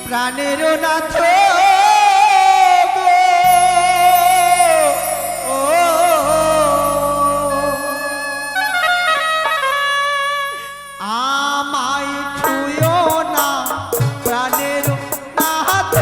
প্রাণের নাথ আমায় ছুঁয়ো না প্রাণের নাথ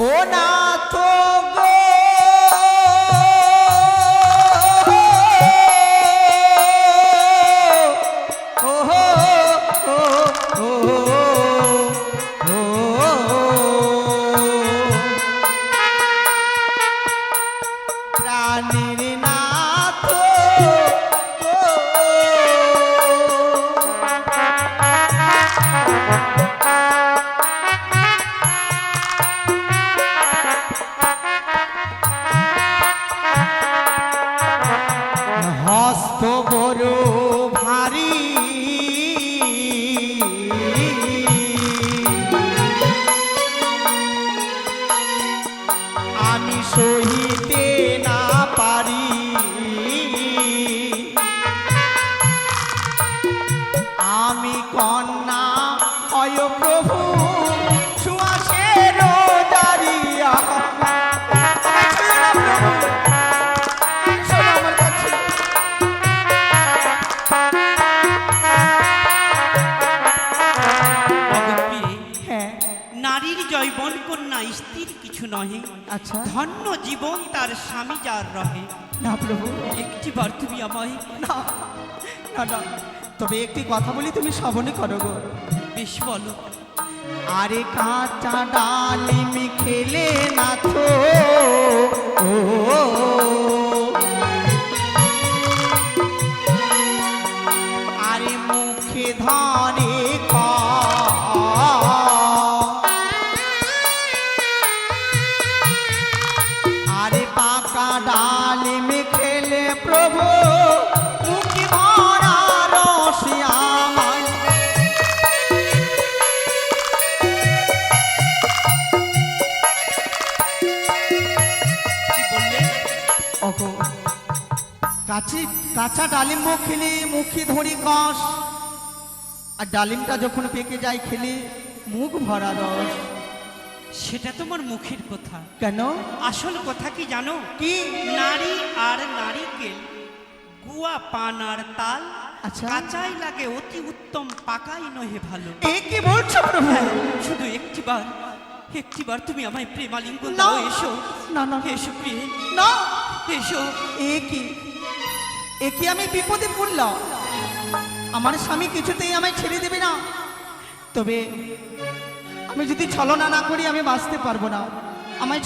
ও নাথ গো প্রাণের নাথ হস্ত বড় ভারী আমি সহিতে না পারি আমি কন্যা হয় প্রভু সুয়াসের দাঁড়িয়া নারীর জৈবন কন্যা স্থির কিছু নহে। আচ্ছা ধন্য জীবন তার স্বামী যার রহে। না প্রভু একটিবার তুমি আমায় না না না তবে একটি কথা বলি তুমি শ্রবণে করো গো। বেশ বলো। আরে কাঁচা ডালিম খেলে না তো আরে মুখে ধরে আরে পাকা ডালিম খেলে প্রভু মুখে ভরা রসিয়া কাঁচা ডালিম খেলে মুখে ধরি কষ আর ডালিমটা যখন পেকে যায় খেলে মুখ ভরা রস। সেটা তোমার মুখের কথা, কেন আসল কথা কি জানো? কি? নারী আর নারীকে গুয়া পান আর তাল আচ্ছা কাঁচাই লাগে অতি উত্তম, পাকাই নহে ভালো। এ কি বলছো প্রভু? শুধু একটিবার তুমি আমায় প্রেমালিঙ্গন দাও। এসো না না এসো প্রিয়ে, না এসো। এ কি আমি বিপদে পড়লাম? আমার স্বামী কিছুতেই আমায় ছেড়ে দেবে না। তবে আমি যদি ছলনা না করি আমি বাঁচতে পারবো না। আমায়